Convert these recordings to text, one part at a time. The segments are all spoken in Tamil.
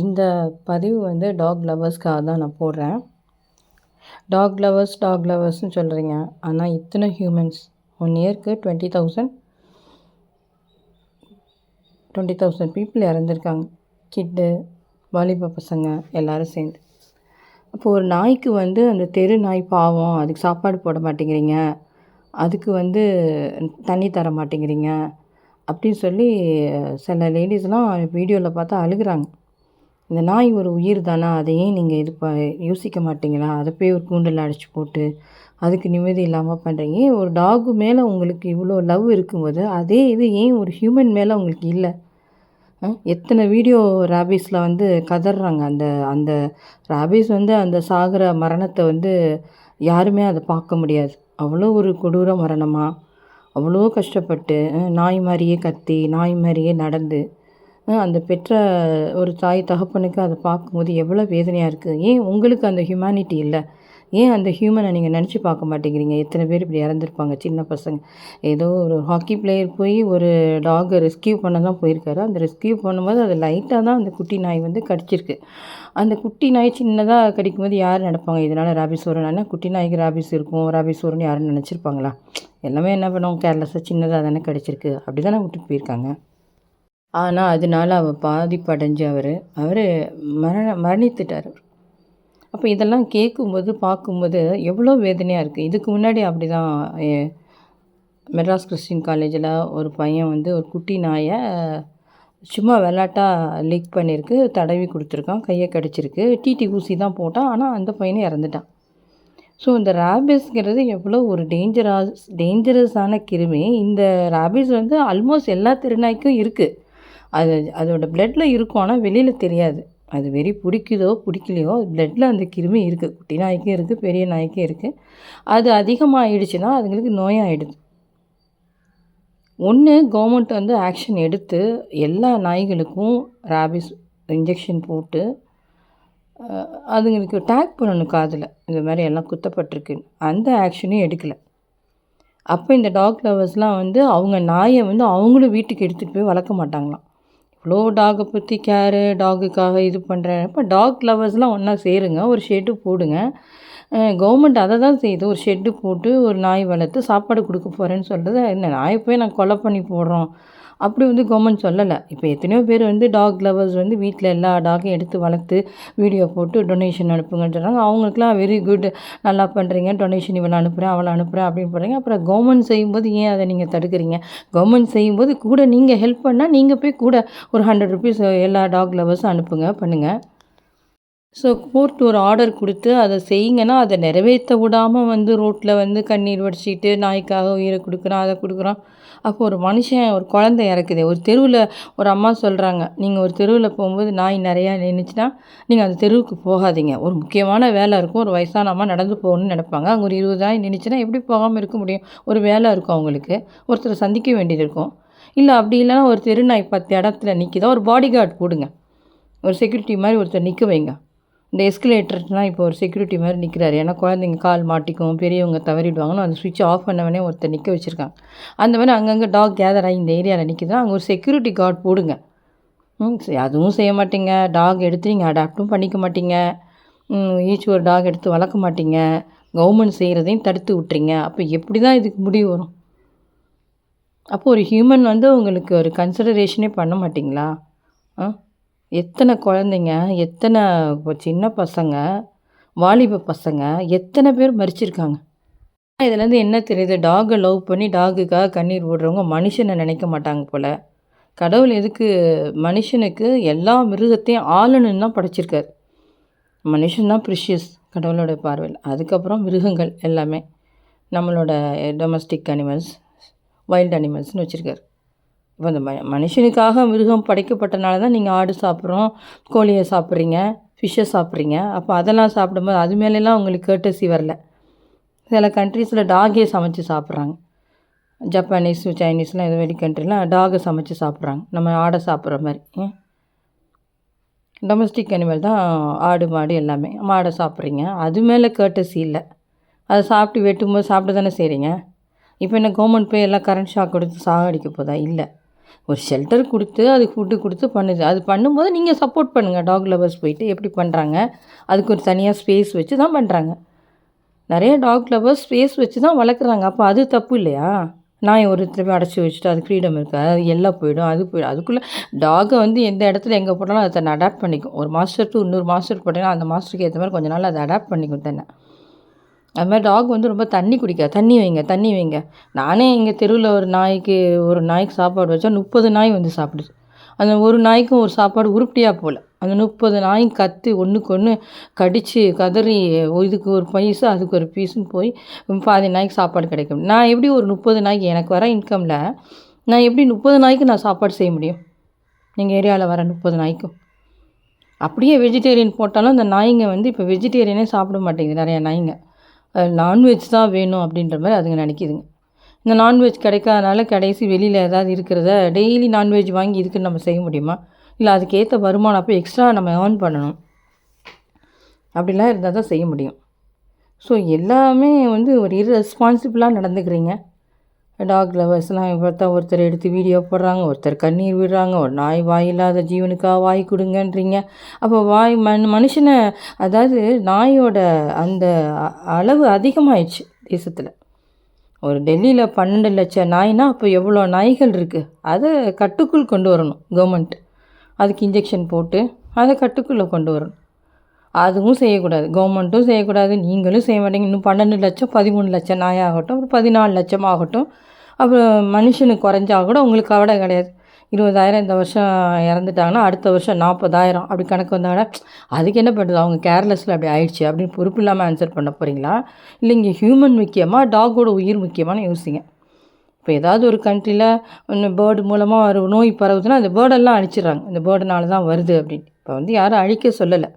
இந்த பதிவு வந்து டாக் லவர்ஸ்க்காக தான் நான் போடுறேன். டாக் லவர்ஸ்ன்னு சொல்கிறீங்க. ஆனால் இத்தனை ஹியூமன்ஸ் 1 இயர்க்கு 20,000 பீப்புள் இறந்துருக்காங்க. கிட்டு, வாலிப பசங்க எல்லோரும் சேர்ந்து. அப்போது ஒரு நாய்க்கு வந்து அந்த தெரு நாய் பாவம், அதுக்கு சாப்பாடு போட மாட்டேங்கிறீங்க, அதுக்கு வந்து தண்ணி தர மாட்டேங்கிறீங்க அப்படின்னு சொல்லி சில லேடிஸ்லாம் வீடியோவில் பார்த்தா அழுகுறாங்க. இந்த நாய் ஒரு உயிர் தானே, அதை ஏன் நீங்கள் யோசிக்க மாட்டீங்களா? அதை போய் ஒரு கூண்டில் அடைச்சி போட்டு அதுக்கு நிம்மதி இல்லாமல் பண்ணுறீங்க. ஒரு டாகு மேலே உங்களுக்கு இவ்வளோ லவ் இருக்கும்போது அதே இது ஏன் ஒரு ஹியூமன் மேலே உங்களுக்கு இல்லை? எத்தனை வீடியோ ரேபீஸில் வந்து கதறாங்க. அந்த அந்த ரேபீஸ் வந்து அந்த சாகிற மரணத்தை வந்து யாருமே அதை பார்க்க முடியாது. அவ்வளோ ஒரு கொடூர மரணமாக அவ்வளோ கஷ்டப்பட்டு நாய் மாதிரியே கத்தி, நாய் மாதிரியே நடந்து அந்த பெற்ற ஒரு தாய் தகப்பனுக்கு அதை பார்க்கும்போது எவ்வளோ வேதனையாக இருக்குது. ஏன் உங்களுக்கு அந்த ஹியூமனிட்டி இல்லை? ஏன் அந்த ஹியூமனை நீங்கள் நினச்சி பார்க்க மாட்டேங்கிறீங்க? எத்தனை பேர் இப்படி இறந்துருப்பாங்க சின்ன பசங்க. ஏதோ ஒரு ஹாக்கி பிளேயர் போய் ஒரு டாகை ரெஸ்கியூ பண்ண தான் போயிருக்காரு. அந்த ரெஸ்கியூ பண்ணும்போது அது லைட்டாக தான் அந்த குட்டி நாய் வந்து கடிச்சிருக்கு. அந்த குட்டி நாய் சின்னதாக கடிக்கும்போது யார் நினைப்பாங்க இதனால் ரேபிஸ் வரும்னா? குட்டி நாய்க்கு ரேபிஸ் இருக்கும், ரேபிஸ் வரும்னு யாரும் நினச்சிருப்பாங்களா? எல்லாமே என்ன பண்ணுவோம், கேர்லெஸ்ஸாக சின்னதாக தானே கடிச்சிருக்கு, அப்படி தானே விட்டுட்டு போயிருக்காங்க. ஆனால் அதனால பாதிப்படைஞ்சு அவர் மரணித்துட்டார். அப்போ இதெல்லாம் கேட்கும்போது பார்க்கும்போது எவ்வளோ வேதனையாக இருக்குது. இதுக்கு முன்னாடி அப்படி தான் மெட்ராஸ் கிறிஸ்டின் காலேஜில் ஒரு பையன் வந்து ஒரு குட்டி நாயை சும்மா விளாட்டாக லீக் பண்ணியிருக்கு, தடவி கொடுத்துருக்கான், கையை கடிச்சிருக்கு, டிடி ஊசி தான் போட்டான். ஆனால் அந்த பையனே இறந்துட்டான். ஸோ இந்த ரேபிஸ்ங்கிறது எவ்வளோ ஒரு டேஞ்சரஸான கிருமி. இந்த ரேபிஸ் வந்து ஆல்மோஸ்ட் எல்லா திருநாய்க்கும் இருக்குது. அதோட பிளட்டில் இருக்கும், ஆனால் வெளியில் தெரியாது. அது வெறி பிடிக்குதோ பிடிக்கலையோ பிளட்டில் அந்த கிருமி இருக்குது. குட்டி நாய்க்கும் இருக்குது, பெரிய நாய்க்கும் இருக்குது. அது அதிகமாகிடுச்சுன்னா அதுங்களுக்கு நோயாகிடுது. ஒன்று கவர்மெண்ட் வந்து ஆக்ஷன் எடுத்து எல்லா நாய்களுக்கும் ரேபிஸ் இன்ஜெக்ஷன் போட்டு அதுங்களுக்கு டேக் பண்ணணும் காதில், இந்த மாதிரி எல்லாம் குத்தப்பட்டிருக்குன்னு. அந்த ஆக்ஷனையும் எடுக்கலை. அப்போ இந்த டாக் லவர்ஸ்லாம் வந்து அவங்க நாயை வந்து அவங்களும் வீட்டுக்கு எடுத்துகிட்டு போய் வளர்க்க மாட்டாங்களாம். இவ்வளோ டாகை பற்றி கேரு, டாகுக்காக இது பண்ணுறேன். இப்போ டாக் லவர்ஸ்லாம் ஒன்றா சேருங்க, ஒரு ஷெட்டு போடுங்க. கவர்மெண்ட் அதை தான் செய்யுது. ஒரு ஷெட்டு போட்டு ஒரு நாய் வளர்த்து சாப்பாடு கொடுக்க போகிறேன்னு சொல்கிறது என்ன? நாயை போய் நான் கொலை பண்ணி போடுறோம் அப்படி வந்து கவர்மெண்ட் சொல்லலை. இப்போ எத்தனையோ பேர் வந்து டாக் லவர்ஸ் வந்து வீட்டில் எல்லா டாகையும் எடுத்து வளர்த்து வீடியோ போட்டு டொனேஷன் அனுப்புங்கன்னு சொல்கிறாங்க. அவங்களுக்குலாம் வெரி குட், நல்லா பண்ணுறீங்க, டொனேஷன் இவ்வளோ அனுப்புகிறேன் அவளை அனுப்புகிறேன் அப்படின்னு போடுறீங்க. அப்புறம் கவர்மெண்ட் செய்யும்போது ஏன் அதை நீங்கள் தடுக்கிறீங்க? கவர்மெண்ட் செய்யும்போது கூட நீங்கள் ஹெல்ப் பண்ணால் நீங்கள் போய் கூட ஒரு 100 ருபீஸ் எல்லா டாக் லவர்ஸும் அனுப்புங்க, பண்ணுங்கள். ஸோ கோர்ட் ஒரு ஆர்டர் கொடுத்து அதை செய்யுங்கன்னா அதை நிறைவேற்ற விடாமல் வந்து ரோட்டில் வந்து கண்ணீர் வடிச்சிட்டு நாய்க்காக உயிரை கொடுக்குறான், அதை கொடுக்குறான். அப்போ ஒரு மனுஷன், ஒரு குழந்தை இறக்குது. ஒரு தெருவில் ஒரு அம்மா சொல்கிறாங்க, நீங்கள் ஒரு தெருவில் போகும்போது நாய் நிறையா நின்றுச்சுன்னா நீங்கள் அந்த தெருவுக்கு போகாதீங்க. ஒரு முக்கியமான வேலை இருக்கும், ஒரு வயசான அம்மா நடந்து போகணும்னு நினைப்பாங்க. அங்கே ஒரு 20 நாய் நின்றுச்சுன்னா எப்படி போகாமல் இருக்க முடியும்? ஒரு வேலை இருக்கும் அவங்களுக்கு, ஒருத்தரை சந்திக்க வேண்டியது இருக்கும். இல்லை அப்படி இல்லைன்னா ஒரு தெரு நாய் 10 இடத்துல நிற்கிதா, ஒரு பாடி கார்டு போடுங்க, ஒரு செக்யூரிட்டி மாதிரி ஒருத்தர் நிற்க வைங்க. இந்த எஸ்கலேட்டர்லாம் இப்போ ஒரு செக்யூரிட்டி மாதிரி நிற்கிறாரு. ஏன்னா குழந்தைங்க கால் மாட்டிக்கும், பெரியவங்க தவறிடுவாங்கன்னு அந்த சுவிட்ச் ஆஃப் பண்ணவனே ஒருத்தர் நிற்க வச்சுருக்காங்க. அந்த மாதிரி அங்கங்கே டாக் கேதர் ஆகி இந்த ஏரியாவில் நிற்கிதுன்னா அங்கே ஒரு செக்யூரிட்டி கார்டு போடுங்க. அதுவும் செய்ய மாட்டீங்க. டாக் எடுத்து நீங்கள் அடாப்டும் பண்ணிக்க மாட்டீங்க. ஈச் ஒரு டாக் எடுத்து வளர்க்க மாட்டீங்க. கவர்மெண்ட் செய்கிறதையும் தடுத்து விட்றீங்க. அப்போ எப்படி தான் இதுக்கு முடிவு வரும்? அப்போது ஒரு ஹியூமன் வந்து உங்களுக்கு ஒரு கன்சிடரேஷனே பண்ண மாட்டிங்களா? எத்தனை குழந்தைங்க, எத்தனை சின்ன பசங்க, வாலிப பசங்க, எத்தனை பேர் மரிச்சிருக்காங்க. இதுலேருந்து என்ன தெரியுது? டாகை லவ் பண்ணி டாகுக்காக கண்ணீர் விடுறவங்க மனுஷனை நினைக்க மாட்டாங்க போல். கடவுள் எதுக்கு மனுஷனுக்கு எல்லா மிருகத்தையும் ஆளணுன்னு தான் படைச்சிருக்காரு. மனுஷன்தான் ப்ரிஷியஸ் கடவுளோட பார்வையில். அதுக்கப்புறம் மிருகங்கள் எல்லாமே நம்மளோட டொமஸ்டிக் அனிமல்ஸ், வைல்டு அனிமல்ஸ்னு வச்சுருக்காரு. இப்போ அந்த மனுஷனுக்காக மிருகம் படைக்கப்பட்டனால தான் நீங்கள் ஆடு சாப்பிட்றோம், கோழியை சாப்பிட்றீங்க, ஃபிஷ்ஷை சாப்பிட்றீங்க. அப்போ அதெல்லாம் சாப்பிடும்போது அது மேலெலாம் உங்களுக்கு கேர்டசி வரல. சில கண்ட்ரீஸில் டாகே சமைச்சு சாப்பிட்றாங்க. ஜப்பானீஸ், சைனீஸ்லாம் எது வெளி கண்ட்ரிலாம் டாகை சமைச்சு சாப்பிட்றாங்க, நம்ம ஆடை சாப்பிட்ற மாதிரி. டொமஸ்டிக் அனிமல் தான் ஆடு மாடு எல்லாமே. மாடை சாப்பிட்றீங்க, அது மேலே கேர்டசி இல்லை. அதை சாப்பிட்டு வெட்டும்போது சாப்பிட்டு தானே செய்கிறீங்க. இப்போ என்ன கவர்மெண்ட் போய் எல்லாம் கரண்ட் ஷாக் கொடுத்து சாகடிக்க போதா? இல்லை. ஒரு ஷெல்டர் கொடுத்து அதுக்கு ஃபுட்டு கொடுத்து பண்ணுது. அது பண்ணும்போது நீங்கள் சப்போர்ட் பண்ணுங்கள். டாக் லவர்ஸ் போயிட்டு எப்படி பண்ணுறாங்க, அதுக்கு ஒரு தனியாக ஸ்பேஸ் வச்சு தான் பண்ணுறாங்க. நிறைய டாக் லவர்ஸ் ஸ்பேஸ் வச்சு தான் வளர்க்குறாங்க. அப்போ அது தப்பு இல்லையா? நாய் ஒரு இடத்துல போய் அடைச்சி வச்சுட்டு அது ஃப்ரீடம் இருக்கா? அது எல்லாம் போயிடும், அது போயிடும். அதுக்குள்ளே டாகை வந்து எந்த இடத்துல எங்கே போட்டாலும் அதை தன்னை அடாப்ட் பண்ணிக்கும். ஒரு மாஸ்டர் டு இன்னொரு மாஸ்டர் போட்டிங்கன்னா அந்த மாஸ்டருக்கு ஏற்ற மாதிரி கொஞ்ச நாள் அதை அடாப்ட் பண்ணிக்கும் தன்னை. அது மாதிரி டாக் வந்து ரொம்ப தண்ணி குடிக்காது. தண்ணி வைங்க, தண்ணி வைங்க. நானே எங்கள் தெருவில் ஒரு நாய்க்கு சாப்பாடு வச்சா 30 நாய் வந்து சாப்பிடுது. அந்த ஒரு நாய்க்கும் ஒரு சாப்பாடு உருப்படியாக போகல. அந்த 30 நாயும் கத்தி ஒன்றுக்கு ஒன்று கடித்து கதறி இதுக்கு ஒரு பீஸு அதுக்கு ஒரு பீஸுன்னு போய் பாதி நாய்க்கு சாப்பாடு கிடைக்கும். நான் எப்படி ஒரு 30 நாய்க்கு எனக்கு வர இன்கமில் நான் எப்படி 30 நாய்க்கு நான் சாப்பாடு செய்ய முடியும்? எங்கள் ஏரியாவில் வர 30 நாய்க்கும். அப்படியே வெஜிடேரியன் போட்டாலும் அந்த நாய்ங்க வந்து இப்போ வெஜிடேரியனே சாப்பிட மாட்டேங்குது. நிறையா நாய்ங்க நான்வெஜ் தான் வேணும் அப்படின்ற மாதிரி அதுங்க நினைக்கிதுங்க. இந்த நான்வெஜ் கிடைக்காதனால கடைசி வெளியில் ஏதாவது இருக்கிறத டெய்லி நான்வெஜ் வாங்கி இதுக்குன்னு நம்ம செய்ய முடியுமா? இல்லை அதுக்கேற்ற வருமானம் அப்போ எக்ஸ்ட்ரா நம்ம ஏர்ன் பண்ணணும். அப்படிலாம் இருந்தால் தான் செய்ய முடியும். ஸோ எல்லாமே வந்து ஒரு இர்ரெஸ்பான்சிபிளாக நடந்துக்கிறீங்க. டாக் லவர்ஸ்லாம் பார்த்தா ஒருத்தர் எடுத்து வீடியோ போடுறாங்க, ஒருத்தர் கண்ணீர் விடுறாங்க, ஒரு நாய் வாயில்லாத ஜீவனுக்காக வாய் கொடுங்கன்றீங்க. அப்போ மனுஷனை அதாவது நாயோட அந்த அளவு அதிகமாகிடுச்சு தேசத்தில். ஒரு டெல்லியில் 12 லட்சம் நாய்னா அப்போ எவ்வளோ நாய்கள் இருக்குது? அதை கட்டுக்குள் கொண்டு வரணும் கவர்மெண்ட். அதுக்கு இன்ஜெக்ஷன் போட்டு அதை கட்டுக்குள்ளே கொண்டு வரணும். அதுவும் செய்யக்கூடாது, கவர்மெண்ட்டும் செய்யக்கூடாது, நீங்களும் செய்ய மாட்டீங்க. இன்னும் 12 லட்சம் 13 லட்சம் நாயாகட்டும், அப்புறம் 14 லட்சம் ஆகட்டும், அப்புறம் மனுஷனுக்கு குறைஞ்சா கூட உங்களுக்கு கவலை கிடையாது. 20,000 இந்த வருஷம் இறந்துட்டாங்கன்னா அடுத்த வருஷம் 40,000 அப்படி கணக்கு வந்தாங்கன்னா அதுக்கு என்ன பண்ணுறது? அவங்க கேர்லெஸ்ஸில் அப்படி ஆயிடுச்சு அப்படின்னு பொறுப்பு இல்லாமல் ஆன்சர் பண்ண போகிறீங்களா? இல்லை இங்கே ஹியூமன் முக்கியமாக டாகோட உயிர் முக்கியமானு யோசிங்க. இப்போ ஏதாவது ஒரு கண்ட்ரியில் ஒன்று பேர்டு மூலமாக ஒரு நோய் பரவுதுன்னா அந்த பேர்டெல்லாம் அழிச்சிடுறாங்க. இந்த பேர்டுனால தான் வருது அப்படின்னு. இப்போ வந்து யாரும் அழிக்க சொல்லலை,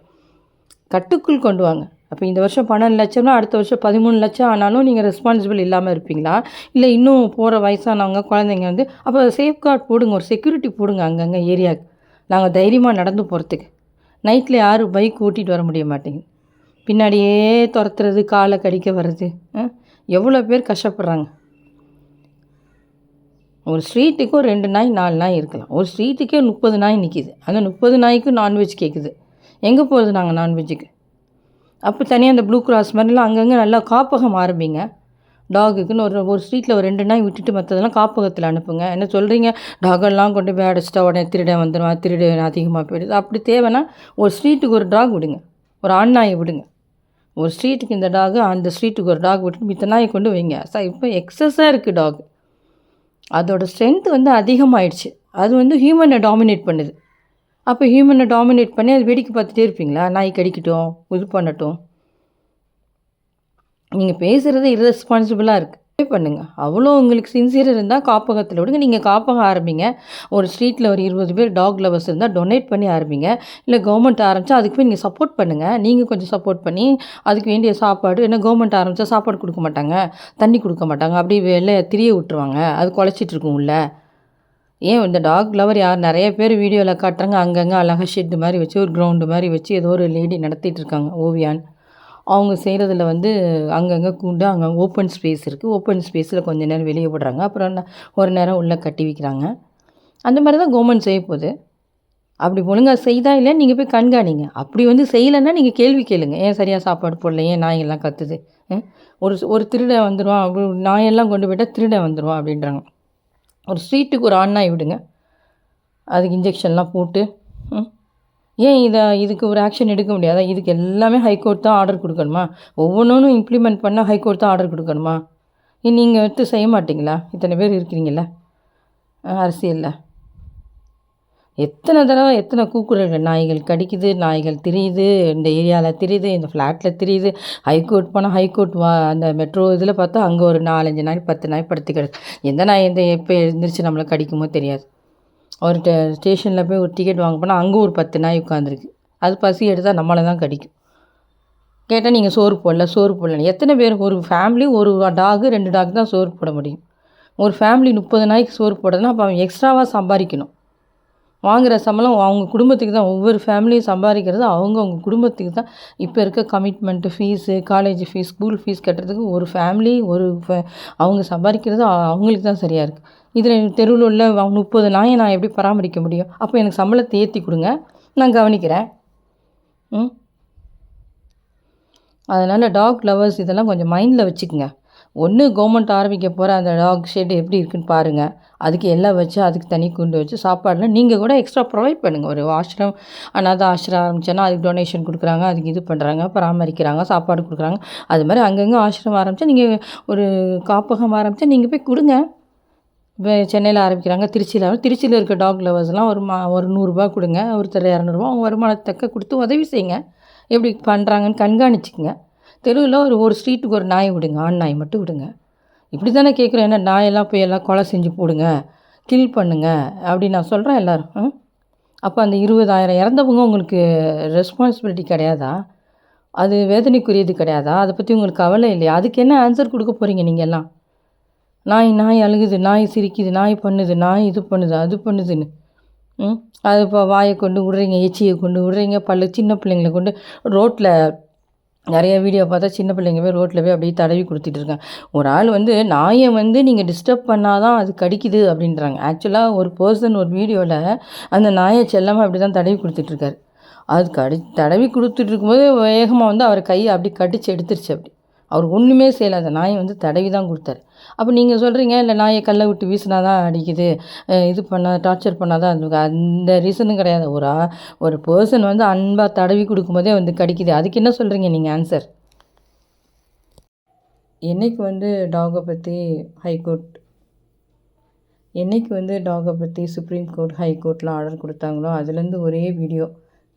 கட்டுக்குள் கொண்டு வாங்க. அப்போ இந்த வருஷம் 12 லட்சம்னா அடுத்த வருஷம் 13 லட்சம் ஆனாலும் நீங்கள் ரெஸ்பான்சிபிள் இல்லாமல் இருப்பீங்களா? இல்லை இன்னும் போகிற வயசானவங்க குழந்தைங்க வந்து அப்போ சேஃப்கார்ட் போடுங்க, ஒரு செக்யூரிட்டி போடுங்க அங்கங்கே ஏரியாவுக்கு. நாங்கள் தைரியமாக நடந்து போகிறதுக்கு. நைட்டில் யாரும் பைக் ஓட்டிகிட்டு வர முடிய மாட்டேங்குது. பின்னாடியே துரத்துறது, காலை கடிக்க வர்றது, எவ்வளோ பேர் கஷ்டப்படுறாங்க. ஒரு ஸ்ட்ரீட்டுக்கு ஒரு 2 நாய் 4 நாய் இருக்கலாம். ஒரு ஸ்ட்ரீட்டுக்கே 30 நாய் நிற்கிது. அந்த 30 நாய்க்கும் நான்வெஜ் கேட்குது. எங்கே போகிறது நாங்கள் நான்வெஜ்ஜுக்கு? அப்போ தனியாக அந்த ப்ளூ கிராஸ் மாதிரிலாம் அங்கங்கே நல்லா காப்பகம் ஆரம்பிங்க. டாகுக்குன்னு ஒரு ஸ்ட்ரீட்டில் ஒரு 2 நாய் விட்டுட்டு மற்றதெல்லாம் காப்பகத்தில் அனுப்புங்க. என்ன சொல்கிறீங்க? டாகெல்லாம் கொண்டு போய் அடைச்சிட்டா உடனே திருடன் வந்துடுவான், திருடு அதிகமாக போயிடுது. அப்படி தேவைன்னா ஒரு ஸ்ட்ரீட்டுக்கு ஒரு டாக் விடுங்க, ஒரு ஆண் நாயை விடுங்க. ஒரு ஸ்ட்ரீட்டுக்கு இந்த டாகு, அந்த ஸ்ட்ரீட்டுக்கு ஒரு டாக் விட்டுட்டு மித்த நாயை கொண்டு வைங்க. இப்போ எக்ஸஸாக இருக்குது டாக். அதோட ஸ்ட்ரென்த் வந்து அதிகமாகிடுச்சு. அது வந்து ஹியூமனை டாமினேட் பண்ணுது. அப்போ ஹியூமனை டாமினேட் பண்ணி அது வேடிக்கை பார்த்துட்டே இருப்பீங்களா? நாய் கடிக்கட்டும், இது பண்ணட்டும். நீங்கள் பேசுகிறது இர்ரெஸ்பான்சிபிளாக இருக்குது. பண்ணுங்கள். அவ்வளோ உங்களுக்கு சின்சியர் இருந்தால் காப்பகத்தில் விடுங்க. நீங்கள் காப்பகம் ஆரம்பிங்க. ஒரு ஸ்ட்ரீட்டில் ஒரு 20 பேர் டாக் லவர்ஸ் இருந்தால் டொனேட் பண்ணி ஆரம்பிங்க. இல்லை கவர்மெண்ட் ஆரம்பித்தா அதுக்கு போய் நீங்கள் சப்போர்ட் பண்ணுங்கள். நீங்கள் கொஞ்சம் சப்போர்ட் பண்ணி அதுக்கு வேண்டிய சாப்பாடு, ஏன்னா கவர்மெண்ட் ஆரம்பித்தா சாப்பாடு கொடுக்க மாட்டாங்க, தண்ணி கொடுக்க மாட்டாங்க, அப்படியே வெளில திரிய விட்டுருவாங்க, அது குலைச்சிட்ருக்கும் உள்ள. ஏன் இந்த டாக் லவர் நிறைய பேர் வீடியோவில் காட்டுறாங்க, அங்கங்கே அழகாக ஷெட்டு மாதிரி வச்சு ஒரு கிரவுண்டு மாதிரி வச்சு ஏதோ ஒரு லேடி நடத்திட்டு இருக்காங்க, ஓவியான்னு. அவங்க செய்கிறதுல வந்து அங்கங்கே கூண்டு, அங்கங்கே ஓப்பன் ஸ்பேஸ் இருக்குது. ஓப்பன் ஸ்பேஸில் கொஞ்சம் நேரம் வெளியே விடுறாங்க, அப்புறம் ஒரு நேரம் உள்ளே கட்டி வைக்கிறாங்க. அந்த மாதிரி தான் கவர்மெண்ட் செய்ய போகுது. அப்படி ஒழுங்காக செய்தா இல்லை நீங்கள் போய் கண்காணிங்க. அப்படி வந்து செய்யலைன்னா நீங்கள் கேள்வி கேளுங்க. ஏன் சரியாக சாப்பாடு போடல, ஏன் நாயெல்லாம் கத்துது, ஒரு திருடன் வந்துடுவான், நாயெல்லாம் கொண்டு போய்ட்டால் திருடன் வந்துடுவான் அப்படின்றாங்க. ஒரு ஸ்ட்ரீட்டுக்கு ஒரு ஆண் நாய் விடுங்க, அதுக்கு இன்ஜெக்ஷன்லாம் போட்டு. ஏன் இதுக்கு ஒரு ஆக்ஷன் எடுக்க முடியாதா? இதுக்கு எல்லாமே ஹைகோர்ட் தான் ஆர்டர் கொடுக்கணுமா? ஒவ்வொன்றும் இம்ப்ளிமெண்ட் பண்ணால் ஹைகோர்ட் தான் ஆர்டர் கொடுக்கணுமா? நீங்கள் எடுத்து செய்ய மாட்டிங்களா? இத்தனை பேர் இருக்கிறீங்களா அரசியலில்? எத்தனை தடவை எத்தனை கூக்குரல்கள், நாய்கள் கடிக்குது, நாய்கள் திரியுது, இந்த ஏரியாவில் திரியுது, இந்த ஃப்ளாட்டில் திரியுது, ஹைகோர்ட் போனால் ஹைகோர்ட் அந்த மெட்ரோ இதில் பார்த்தா அங்கே ஒரு 4-5 நாய் 10 நாய் படுத்து கிடக்கு. எந்த நாய் எப்போ எழுந்திரிச்சு நம்மளை கடிக்குமோ தெரியாது. ஒரு ஸ்டேஷனில் போய் ஒரு டிக்கெட் வாங்க போனால் அங்கே ஒரு 10 நாய் உட்காந்துருக்கு. அது பசி எடுத்தால் நம்மளை தான் கடிக்கும். கேட்டால் நீங்கள் சோறு போடல. எத்தனை பேர் ஒரு ஃபேமிலி, ஒரு டாகு 2 டாக் தான் சோறு போட முடியும். ஒரு ஃபேமிலி 30 நாய்க்கு சோறு போடுறதுன்னா அப்போ அவன் எக்ஸ்ட்ராவாக சம்பாதிக்கணும். வாங்குகிற சம்பளம் அவங்க குடும்பத்துக்கு தான். ஒவ்வொரு ஃபேமிலியும் சம்பாதிக்கிறது அவங்கவுங்க குடும்பத்துக்கு தான். இப்போ இருக்க commitment, fees, college fees, school fees கட்டுறதுக்கு ஒரு ஃபேமிலி அவங்க சம்பாதிக்கிறது அவங்களுக்கு தான் சரியாக இருக்குது. இதில் தெருவில் உள்ள 30 நாயை நான் எப்படி பராமரிக்க முடியும்? அப்போ எனக்கு சம்பளத்தை ஏற்றி கொடுங்க, நான் கவனிக்கிறேன். அதனால் டாக் லவர்ஸ் இதெல்லாம் கொஞ்சம் மைண்டில் வச்சுக்கோங்க. ஒன்று கவர்மெண்ட் ஆரம்பிக்க போகிற அந்த டாக் ஷெட் எப்படி இருக்குன்னு பாருங்கள். அதுக்கு எல்லாம் வச்சு அதுக்கு தனி கூண்டு வச்சு சாப்பாடுலாம் நீங்கள் கூட எக்ஸ்ட்ரா ப்ரொவைட் பண்ணுங்கள். ஒரு ஆசிரம், அனாதை ஆசிரம் ஆரம்பித்தோன்னா அதுக்கு டொனேஷன் கொடுக்குறாங்க, அதுக்கு இது பண்ணுறாங்க, பராமரிக்கிறாங்க, சாப்பாடு கொடுக்குறாங்க. அது மாதிரி அங்கங்கே ஆசிரம் ஆரம்பித்தா, நீங்கள் ஒரு காப்பகம் ஆரம்பித்தா நீங்கள் போய் கொடுங்க. இப்போ சென்னையில் ஆரம்பிக்கிறாங்க, திருச்சியில் இருக்க டாக் லவர்ஸ்லாம் ஒரு 100 கொடுங்க, ஒருத்தர் 200 அவங்க வருமானத்தக்க கொடுத்து உதவி செய்யுங்க. எப்படி பண்ணுறாங்கன்னு கண்காணிச்சிக்கங்க. தெருவில் ஒரு ஸ்ட்ரீட்டுக்கு ஒரு நாய் விடுங்க, ஆண் நாய் மட்டும் விடுங்க. இப்படி தானே கேட்குறோம். என்ன நாயெல்லாம் போய் எல்லாம் கொலை செஞ்சு போடுங்க, கில் பண்ணுங்க அப்படி நான் சொல்கிறேன் எல்லோரும். அப்போ அந்த 20,000 இறந்தவங்க உங்களுக்கு ரெஸ்பான்சிபிலிட்டி கிடையாதா? அது வேதனைக்குரியது கிடையாதா? அதை பற்றி உங்களுக்கு கவலை இல்லையா? அதுக்கு என்ன ஆன்சர் கொடுக்க போகிறீங்க நீங்கள் எல்லாம்? நாய் அழுகுது, நாய் சிரிக்குது, நாய் பண்ணுது, நாய் இது பண்ணுது, அது பண்ணுதுன்னு அது இப்போ வாயை கொண்டு விடுறீங்க, எச்சியை கொண்டு விடுறீங்க, சின்ன பிள்ளைங்களை கொண்டு ரோட்டில் நிறைய வீடியோ பார்த்தா சின்ன பிள்ளைங்க போய் ரோட்டில் போய் அப்படியே தடவி கொடுத்துட்டு இருக்காங்க. ஒரு ஆள் நாயை நீங்கள் டிஸ்டர்ப் பண்ணால் தான் அது கடிக்குது அப்படின்றாங்க. ஆக்சுவலாக ஒரு பர்சன் ஒரு வீடியோவில் அந்த நாயை செல்லமாக அப்படி தான் தடவி கொடுத்துட்ருக்காரு. அது தடவி கொடுத்துட்டு இருக்கும்போது வேகமாக அவர் கையை அப்படி கடிச்சு எடுத்துருச்சு. அப்படி அவர் ஒன்றுமே செய்யலை, அந்த நாயை தடவி தான் கொடுத்தாரு. அப்போ நீங்கள் சொல்கிறீங்க, இல்லை நாயை கல்லை விட்டு வீசினா தான் அடிக்குது, இது டார்ச்சர் பண்ணால் தான் அந்த ரீசனும் கிடையாது. ஒரு பர்சன் அன்பாக தடவி கொடுக்கும்போதே கடிக்குது. அதுக்கு என்ன சொல்கிறீங்க நீங்கள் ஆன்சர்? என்றைக்கு டாகை பற்றி ஹைகோர்ட் டாகை பற்றி சுப்ரீம் கோர்ட் ஹைகோர்ட்லாம் ஆர்டர் கொடுத்தாங்களோ அதுலேருந்து ஒரே வீடியோ.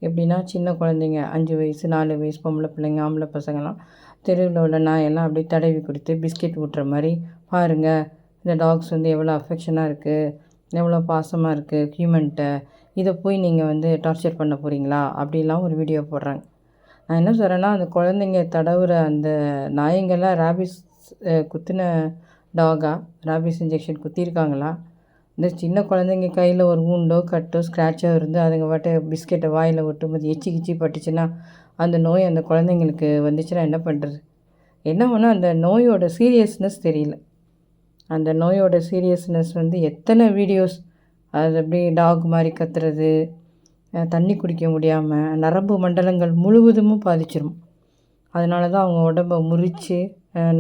எப்படின்னா, சின்ன குழந்தைங்க 5 வயசு 4 வயசு பொம்பளை பிள்ளைங்க, ஆம்பளை பசங்கள்லாம் தெருவில் உள்ள நாயெல்லாம் அப்படியே தடவி கொடுத்து பிஸ்கெட் ஊட்டுற மாதிரி பாருங்கள். இந்த டாக்ஸ் எவ்வளோ அஃபெக்ஷனாக இருக்குது, எவ்வளோ பாசமாக இருக்குது ஹியூமன்கிட்ட. இதை போய் நீங்கள் டார்ச்சர் பண்ண போகிறீங்களா அப்படிலாம் ஒரு வீடியோ போடுறாங்க. நான் என்ன சொல்கிறேன்னா, அந்த குழந்தைங்க தடவுற அந்த நாயங்கள்லாம் ரேபிஸ் குத்தின டாகா, ரேபிஸ் இன்ஜெக்ஷன் குத்திருக்காங்களா? இந்த சின்ன குழந்தைங்க கையில் ஒரு ஊண்டோ கட்டோ ஸ்க்ராட்சோ இருந்து அதுங்க பாட்டு பிஸ்கெட்டை வாயில் ஒட்டும்போது எச்சி கிச்சி பட்டுச்சுன்னா அந்த நோய் அந்த குழந்தைங்களுக்கு வந்துச்சுன்னா என்ன பண்ணுறது? என்ன ஒன்று, அந்த நோயோட சீரியஸ்னஸ் தெரியல. அந்த நோயோட சீரியஸ்னஸ் எத்தனை வீடியோஸ், அது அப்படியே டாக் மாதிரி கத்துறது, தண்ணி குடிக்க முடியாமல் நரம்பு மண்டலங்கள் முழுவதும் பாதிச்சிரும். அதனால தான் அவங்க உடம்பை முறித்து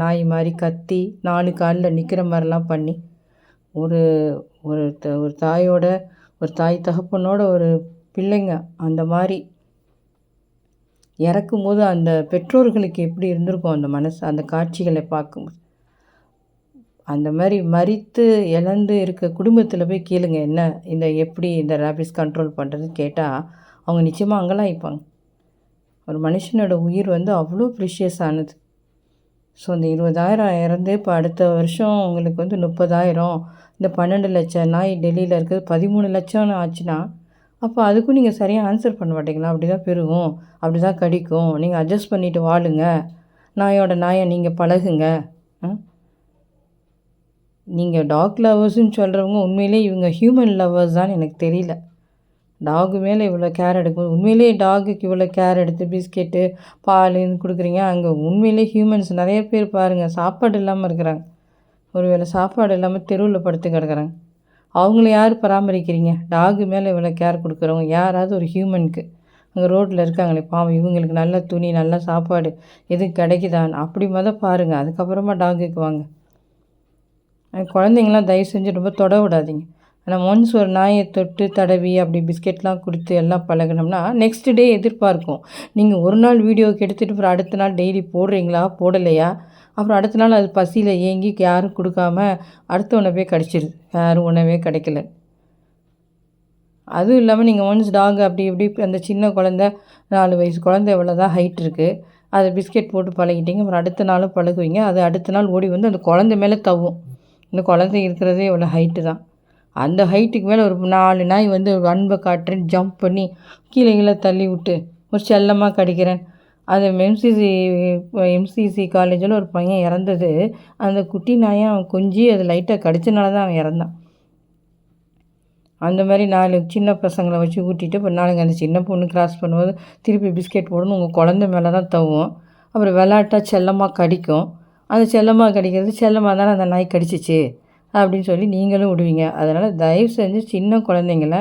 நாய் மாதிரி கத்தி 4 காலில் நிற்கிற மாதிரிலாம் பண்ணி ஒரு ஒரு தாயோட ஒரு தாய் தகப்பனோட ஒரு பிள்ளைங்க அந்த மாதிரி இறக்கும்போது அந்த பெற்றோர்களுக்கு எப்படி இருந்திருக்கும் அந்த மனசு, அந்த காட்சிகளை பார்க்கும்போது. அந்த மாதிரி மரித்து இழந்து இருக்க குடும்பத்தில் போய் கேளுங்க, என்ன எப்படி இந்த ரேபிஸ் கண்ட்ரோல் பண்ணுறதுன்னு கேட்டால் அவங்க நிச்சயமாக அங்கெல்லாம் வைப்பாங்க. ஒரு மனுஷனோட உயிர் அவ்வளோ ப்ரிஷியஸ் ஆனது. ஸோ அந்த 20,000 இறந்து இப்போ அடுத்த வருஷம் உங்களுக்கு 30,000, இந்த 12 லட்சம் நாய் டெல்லியில் இருக்கிறது 13 லட்சம்னு ஆச்சுன்னா, அப்போ அதுக்கும் நீங்கள் சரியாக ஆன்சர் பண்ண மாட்டீங்களா? அப்படி தான் பெருகும், அப்படி தான் கடிக்கும், நீங்கள் அட்ஜஸ்ட் பண்ணிவிட்டு வாழுங்க, நாயை நீங்கள் பழகுங்க. நீங்கள் டாக் லவர்ஸ்ன்னு சொல்கிறவங்க உண்மையிலே இவங்க ஹியூமன் லவர்ஸ் தான் எனக்கு தெரியல. டாகு மேலே இவ்வளோ கேர் எடுக்கும்போது உண்மையிலேயே டாகுக்கு இவ்வளோ கேர் எடுத்து பிஸ்கெட்டு பால் கொடுக்குறீங்க. அங்கே உண்மையிலே ஹியூமன்ஸ் நிறைய பேர் பாருங்கள் சாப்பாடு இல்லாமல் இருக்கிறாங்க. ஒரு வேளை சாப்பாடு இல்லாமல் தெருவில் படுத்து கிடக்குறாங்க. அவங்கள யார் பராமரிக்கிறீங்க? டாகு மேலே இவ்வளோ கேர் கொடுக்குறவங்க யாராவது ஒரு ஹியூமனுக்கு அங்கே ரோட்டில் இருக்காங்களே பாவம், இவங்களுக்கு நல்ல துணி நல்ல சாப்பாடு எது கிடைக்குதான்னு அப்படி பாருங்கள். அதுக்கப்புறமா டாகுக்கு வாங்க. குழந்தைங்களாம் தயவு செஞ்சு ரொம்ப தொட விடாதீங்க. ஆனால் ஒன்ஸ் ஒரு நாயை தொட்டு தடவி அப்படி பிஸ்கெட்லாம் கொடுத்து எல்லாம் பழகினோம்னா நெக்ஸ்ட் டே எதிர்பார்க்கும். நீங்கள் ஒரு நாள் வீடியோக்கு எடுத்துகிட்டு அப்புறம் அடுத்த நாள் டெய்லி போடுறீங்களா போடலையா, அப்புறம் அடுத்த நாள் அது பசியில் ஏங்கி யாரும் கொடுக்காம அடுத்த உணவே கடிச்சிருது, யாரும் உணவே கிடைக்கல. அதுவும் இல்லாமல் நீங்கள் ஒன்ஸ் டாக் அப்படி இப்படி அந்த சின்ன குழந்த 4 வயசு குழந்தை எவ்வளோ தான் ஹைட் இருக்குது, அதை பிஸ்கெட் போட்டு பழகிட்டீங்க, அப்புறம் அடுத்த நாளும் பழகுவீங்க. அது அடுத்த நாள் ஓடி அந்த குழந்தை மேலே தவும். இந்த குழந்தை இருக்கிறதே எவ்வளோ ஹைட்டு தான். அந்த ஹைட்டுக்கு மேலே ஒரு 4 நாய் அன்பை காட்டுறேன்னு ஜம்ப் பண்ணி கீழே தள்ளி விட்டு ஒரு செல்லமாக கடிக்கிறேன். அது எம்சிசி காலேஜில் ஒரு பையன் இறந்தது அந்த குட்டி நாயை அவன் கொஞ்சி அது லைட்டாக கடிச்சனால தான் அவன் இறந்தான். அந்த மாதிரி 4 சின்ன பசங்களை வச்சு ஊட்டிட்டு அப்புறம் நாளைக்கு அந்த சின்ன பொண்ணு கிராஸ் பண்ணும்போது திருப்பி பிஸ்கெட் போடணும், உங்கள் குழந்தை மேலே தான் தவும். அப்புறம் விளாட்டா செல்லமாக கடிக்கும். அந்த செல்லமாக கடிக்கிறது செல்லமாக தானே அந்த நாய் கடிச்சிச்சு அப்படின்னு சொல்லி நீங்களும் விடுவீங்க. அதனால் தயவு செஞ்சு சின்ன குழந்தைங்கள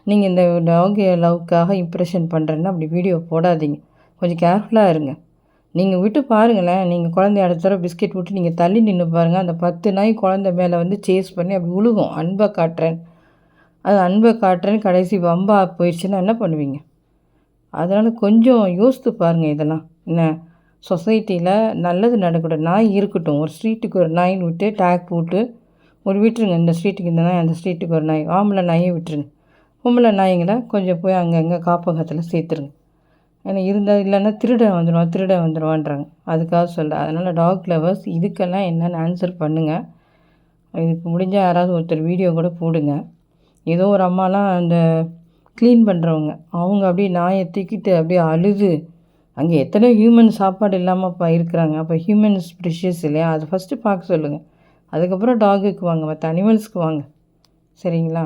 நீங்கள் இந்த டாக் லவ்க்காக இம்ப்ரெஷன் பண்ணுறேன்னா அப்படி வீடியோ போடாதீங்க. கொஞ்சம் கேர்ஃபுல்லாக இருங்க. நீங்கள் விட்டு பாருங்களேன், நீங்கள் குழந்தைய அடுத்த தடவை பிஸ்கெட் விட்டு நீங்கள் தள்ளி நின்று பாருங்கள், அந்த 10 நாய் குழந்தை மேலே வந்து சேஸ் பண்ணி அப்படி விழுகும். அன்பை காட்டுறேன்னு கடைசி வம்பா போயிடுச்சுன்னா என்ன பண்ணுவீங்க? அதனால் கொஞ்சம் யோசித்து பாருங்கள். இதெல்லாம் என்ன சொசைட்டியில் நல்லது நடக்கட்டும், நாய் இருக்கட்டும், ஒரு ஸ்ட்ரீட்டுக்கு ஒரு நாயின்னு விட்டு டேக் போட்டு விட்டுருங்க. இந்த ஸ்ட்ரீட்டுக்கு இந்த நாய், அந்த ஸ்ட்ரீட்டுக்கு ஒரு நாய், ஆம்பளை நாயை விட்டுருங்க. பொம்பளை நாய்ங்களை கொஞ்சம் போய் அங்கங்கே காப்பகத்தில் சேர்த்துருங்க. ஏன்னா இல்லைன்னா திருடன் வந்துடுவான்றாங்க. அதுக்காக சொல்கிறேன். அதனால் டாக் லவர்ஸ் இதுக்கெல்லாம் என்னென்னு ஆன்சர் பண்ணுங்கள். இதுக்கு முடிஞ்சால் யாராவது ஒருத்தர் வீடியோ கூட போடுங்க. ஏதோ ஒரு அம்மாலாம் அந்த க்ளீன் பண்ணுறவங்க, அவங்க அப்படியே நாயை தூக்கிட்டு அப்படியே அழுது, அங்கே எத்தனை ஹியூமன் சாப்பாடு இல்லாமல் இருக்கிறாங்க. அப்போ ஹியூமன்ஸ் ப்ரிஷியஸ் இல்லையா? அதை ஃபஸ்ட்டு பார்க்க சொல்லுங்கள். அதுக்கப்புறம் டாகுக்கு வாங்க, மற்ற அனிமல்ஸ்க்கு வாங்க. சரிங்களா?